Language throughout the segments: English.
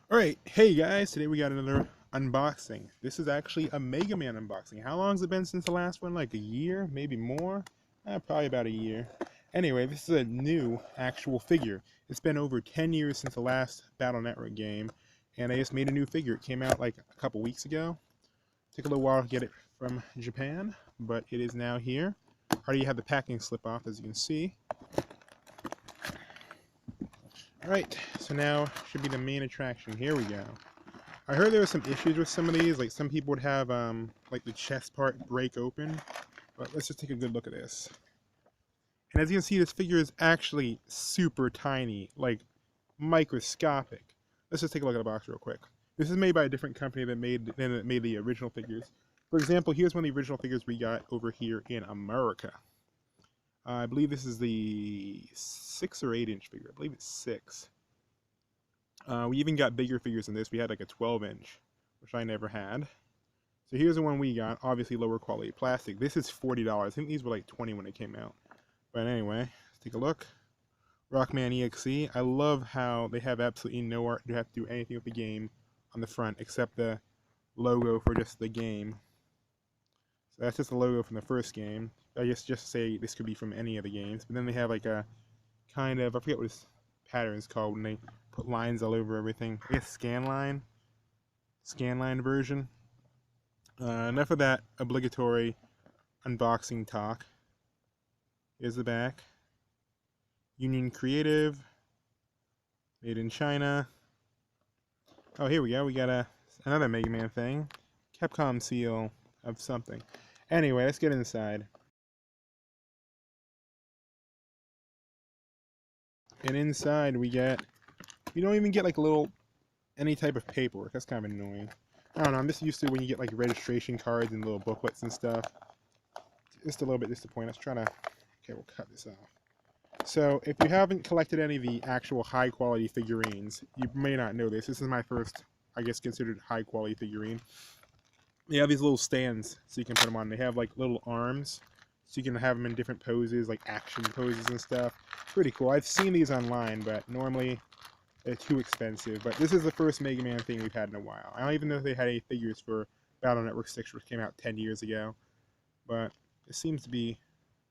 Alright, hey guys, today we got another unboxing. This is actually a Mega Man unboxing. How long has it been since the last one? Like a year? Maybe more? Probably about a year. Anyway, this is a new actual figure. It's been over 10 years since the last Battle Network game, and I just made a new figure. It came out like a couple weeks ago. Took a little while to get it from Japan, but it is now here. Already have the packing slip off, as you can see. Alright, so now should be the main attraction. Here we go. I heard there were some issues with some of these, like some people would have like the chest part break open, but let's just take a good look at this. And as you can see, this figure is actually super tiny, like microscopic. Let's just take a look at the box real quick. This is made by a different company that made the original figures. For example, here's one of the original figures we got over here in America. I believe this is the 6 or 8 inch figure. I believe it's 6. We even got bigger figures than this. We had like a 12-inch, which I never had. So here's the one we got. Obviously lower quality plastic. This is $40. I think these were like 20 when they came out. But anyway, let's take a look. MegaMan.EXE. I love how they have absolutely no art. You have to do anything with the game on the front except the logo for just the game. So that's just the logo from the first game. I guess just say this could be from any of the games. But then they have like a kind of, I forget what this pattern is called when they put lines all over everything. I guess scanline version. Enough of that obligatory unboxing talk. Here's the back. Union Creative. Made in China. Oh, here we go. We got another Mega Man thing. Capcom seal of something. Anyway, let's get inside. And inside we don't even get like any type of paperwork. That's kind of annoying. I don't know, I'm just used to when you get like registration cards and little booklets and stuff. Just a little bit disappointed. Let's try to, okay, we'll cut this off. So if you haven't collected any of the actual high quality figurines, you may not know this. This is my first, I guess, considered high quality figurine. They have these little stands so you can put them on. They have like little arms so you can have them in different poses, like action poses and stuff. Pretty cool. I've seen these online, but normally they're too expensive. But this is the first Mega Man thing we've had in a while. I don't even know if they had any figures for Battle Network 6, which came out 10 years ago. But it seems to be,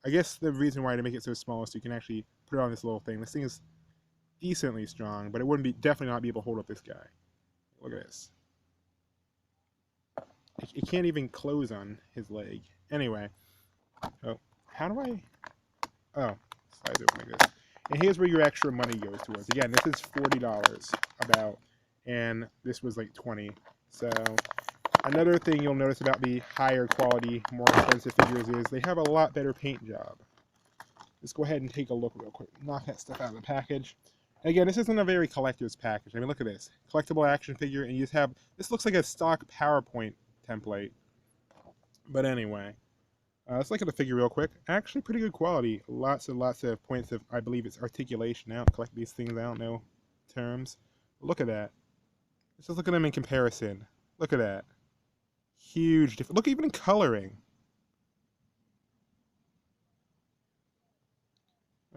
I guess the reason why to make it so small is so you can actually put it on this little thing. This thing is decently strong, but it wouldn't be, definitely not be able to hold up this guy. Look at this. It can't even close on his leg. Anyway. Oh, how do I? Oh, slides open like this. And here's where your extra money goes towards. Again, this is $40 about, and this was like 20. So another thing you'll notice about the higher quality, more expensive figures is they have a lot better paint job. Let's go ahead and take a look real quick. Knock that stuff out of the package. And again, this isn't a very collector's package. I mean, look at this. Collectible action figure, and you just have, this looks like a stock PowerPoint template. But anyway. Let's look at the figure real quick. Actually, pretty good quality. Lots and lots of points of, I believe it's articulation. I don't collect these things. I don't know terms. Look at that. Let's just look at them in comparison. Look at that. Huge difference. Look, even in coloring.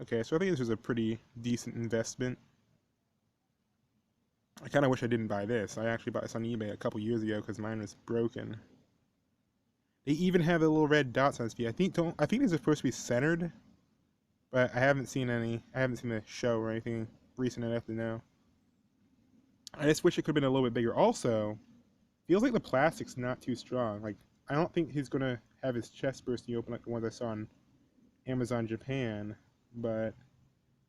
Okay, so I think this was a pretty decent investment. I kind of wish I didn't buy this. I actually bought this on eBay a couple years ago because mine was broken. They even have the little red dots on his feet. I think these are supposed to be centered, but I haven't seen any. I haven't seen the show or anything recent enough to know. I just wish it could have been a little bit bigger. Also, feels like the plastic's not too strong. Like, I don't think he's gonna have his chest bursting open like the ones I saw on Amazon Japan. But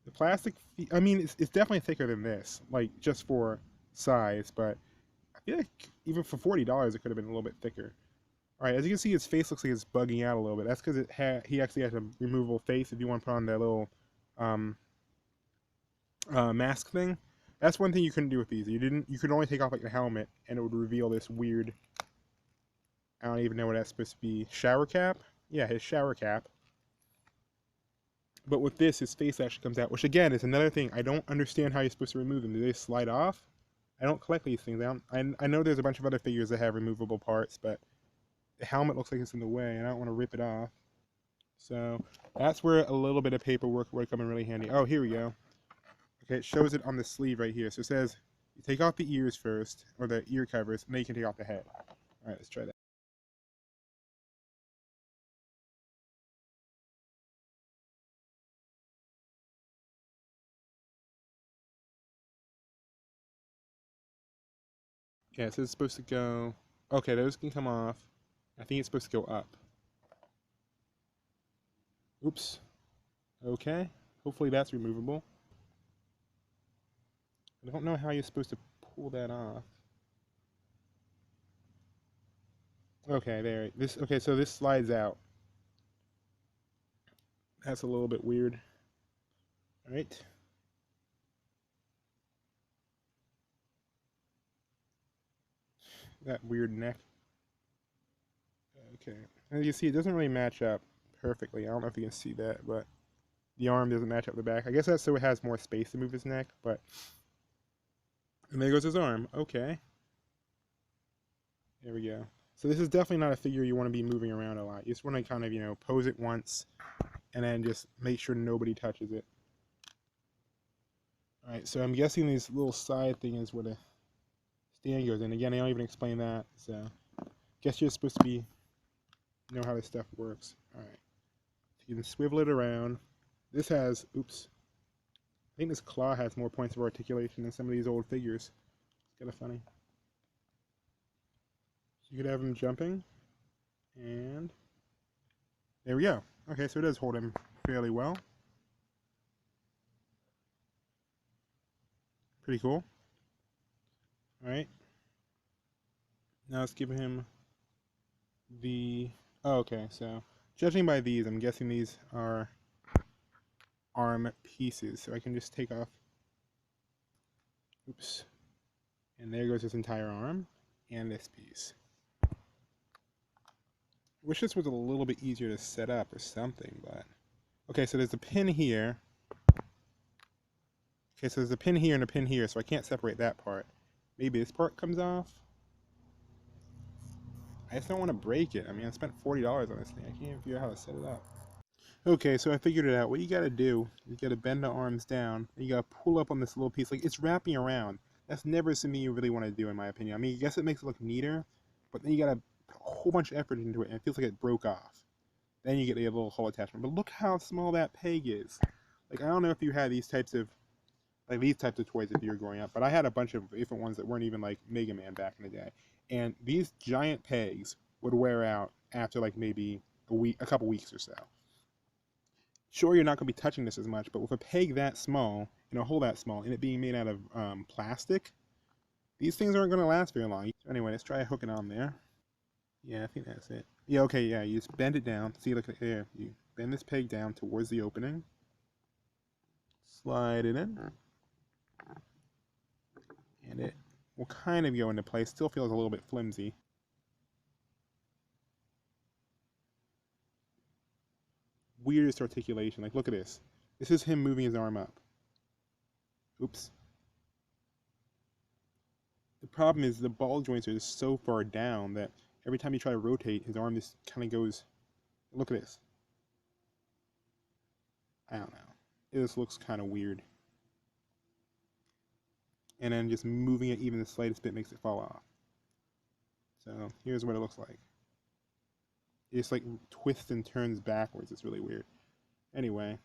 the plastic, I mean, it's definitely thicker than this. Like, just for size. But I feel like even for $40, it could have been a little bit thicker. Alright, as you can see, his face looks like it's bugging out a little bit. That's because he actually has a removable face if you want to put on that little mask thing. That's one thing you couldn't do with these. You could only take off like the helmet and it would reveal this weird, I don't even know what that's supposed to be, shower cap? Yeah, his shower cap. But with this, his face actually comes out, which again is another thing. I don't understand how you're supposed to remove them. Do they slide off? I don't collect these things. I know there's a bunch of other figures that have removable parts, but the helmet looks like it's in the way, and I don't want to rip it off. So that's where a little bit of paperwork would come in really handy. Oh, here we go. Okay, it shows it on the sleeve right here. So it says You take off the ears first, or the ear covers, and then you can take off the head. Alright, let's try that. Yeah, so it's supposed to go... Okay, those can come off. I think it's supposed to go up. Oops. Okay. Hopefully that's removable. I don't know how you're supposed to pull that off. Okay, there. Okay, so this slides out. That's a little bit weird. Alright. That weird neck. Okay. As you see, it doesn't really match up perfectly. I don't know if you can see that, but the arm doesn't match up the back. I guess that's so it has more space to move his neck, but... And there goes his arm. Okay. There we go. So this is definitely not a figure you want to be moving around a lot. You just want to kind of, pose it once, and then just make sure nobody touches it. Alright, so I'm guessing this little side thing is where the stand goes in. Again, I don't even explain that, so... Guess you're supposed to know how this stuff works. Alright. So you can swivel it around. This has, oops. I think this claw has more points of articulation than some of these old figures. It's kind of funny. So you could have him jumping. And there we go. Okay, so it does hold him fairly well. Pretty cool. Alright. Now let's give him the... Oh, okay, so judging by these, I'm guessing these are arm pieces. So I can just take off... Oops. And there goes his entire arm. And this piece. Wish this was a little bit easier to set up or something, but... Okay, so there's a pin here. Okay, so there's a pin here and a pin here, so I can't separate that part. Maybe this part comes off? I just don't want to break it. I mean, I spent $40 on this thing. I can't figure out how to set it up. Okay, so I figured it out. What you gotta do, you gotta bend the arms down, and you gotta pull up on this little piece. Like, it's wrapping around. That's never something you really want to do, in my opinion. I mean, I guess it makes it look neater, but then you gotta put a whole bunch of effort into it, and it feels like it broke off. Then you get a little hole attachment. But look how small that peg is. Like, I don't know if you had these types of toys if you were growing up, but I had a bunch of different ones that weren't even like Mega Man back in the day. And these giant pegs would wear out after like maybe a couple weeks or so. Sure, you're not going to be touching this as much, but with a peg that small and a hole that small, and it being made out of plastic, these things aren't going to last very long. So anyway, let's try hooking on there. Yeah, I think that's it. Yeah, okay, yeah, you just bend it down. See, look at there. You bend this peg down towards the opening. Slide it in. And it will kind of go into place. Still feels a little bit flimsy. Weirdest articulation. Like, look at this. This is him moving his arm up. Oops. The problem is the ball joints are just so far down that every time you try to rotate, his arm just kind of goes... Look at this. I don't know. It just looks kind of weird. And then just moving it even the slightest bit makes it fall off. So here's what it looks like. It just like twists and turns backwards. It's really weird. Anyway.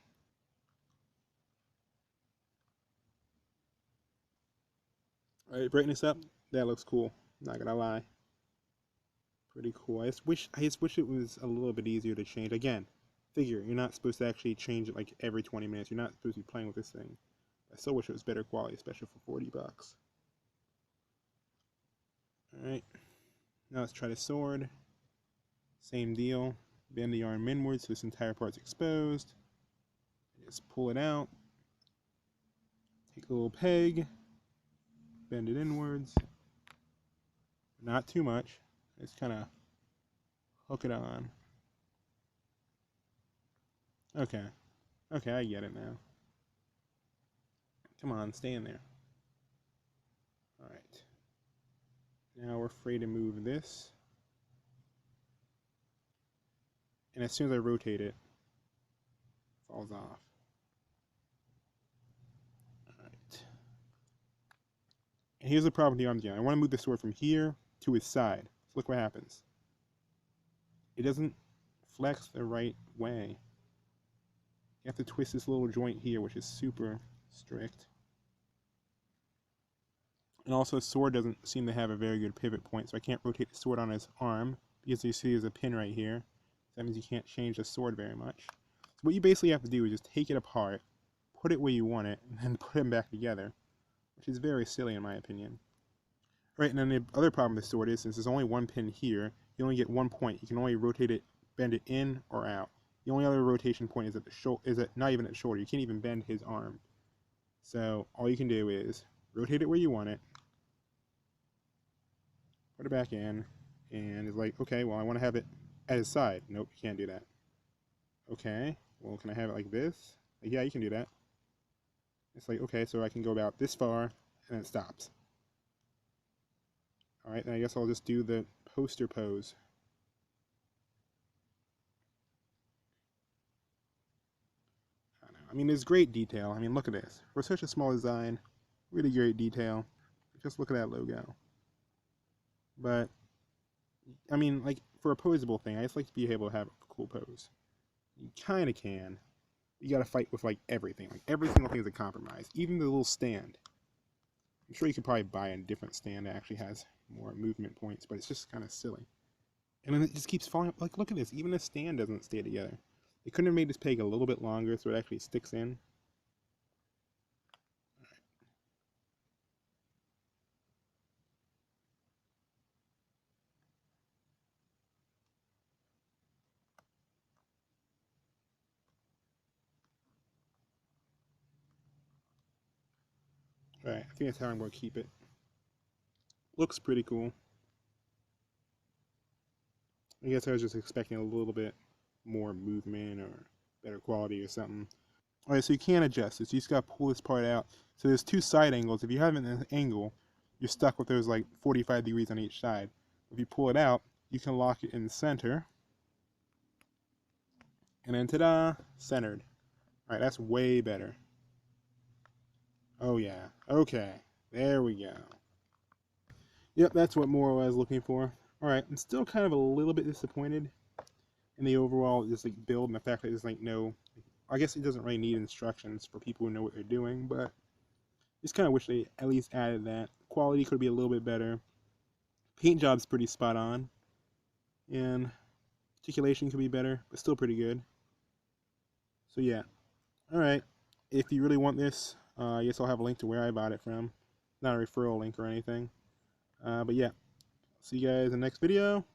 Alright, brightness up. That looks cool. Not gonna lie. Pretty cool. I just wish it was a little bit easier to change. Again, figure, you're not supposed to actually change it like every 20 minutes. You're not supposed to be playing with this thing. I still wish it was better quality, especially for $40. Alright. Now let's try the sword. Same deal. Bend the arm inwards so this entire part's exposed. Just pull it out. Take a little peg. Bend it inwards. Not too much. Just kind of hook it on. Okay. Okay, I get it now. Come on, stay in there. Alright. Now we're free to move this. And as soon as I rotate it, it falls off. Alright. And here's the problem with the arms again. I want to move the sword from here to his side. So look what happens. It doesn't flex the right way. You have to twist this little joint here, which is super strict. And also, the sword doesn't seem to have a very good pivot point, so I can't rotate the sword on his arm, because you see there's a pin right here. That means you can't change the sword very much. So what you basically have to do is just take it apart, put it where you want it, and then put them back together, which is very silly in my opinion. Right, and then the other problem with the sword is, since there's only one pin here, you only get one point. You can only rotate it, bend it in or out. The only other rotation point is at the shoulder. Not even at the shoulder. You can't even bend his arm. So all you can do is rotate it where you want it, put it back in, and it's like, okay, well, I want to have it at his side. Nope, you can't do that. Okay, well, can I have it like this? Like, yeah, you can do that. It's like, okay, so I can go about this far, and it stops. Alright, then I guess I'll just do the poster pose. I mean, there's great detail. I mean, look at this. For such a small design, really great detail. Just look at that logo. But, I mean, like, for a poseable thing, I just like to be able to have a cool pose. You kind of can. You gotta fight with, like, everything. Like, every single thing is a compromise. Even the little stand. I'm sure you could probably buy a different stand that actually has more movement points, but it's just kind of silly. And then it just keeps falling. Like, look at this. Even the stand doesn't stay together. They couldn't have made this peg a little bit longer so it actually sticks in. Alright, I think that's how I'm going to keep it. Looks pretty cool. I guess I was just expecting a little bit more movement or better quality or something. Alright, so you can adjust this. You just got to pull this part out. So there's two side angles. If you have it in an angle, you're stuck with those like 45 degrees on each side. If you pull it out, you can lock it in the center. And then ta-da, centered. Alright, that's way better. Oh yeah, okay, there we go. Yep, that's what more I was looking for. Alright, I'm still kind of a little bit disappointed in the overall just like build and the fact that there's like no, I guess it doesn't really need instructions for people who know what they're doing, but just kind of wish they at least added that. Quality could be a little bit better. Paint job's pretty spot on. And articulation could be better, but still pretty good. So yeah. Alright. If you really want this, I guess I'll have a link to where I bought it from. Not a referral link or anything. But yeah. See you guys in the next video.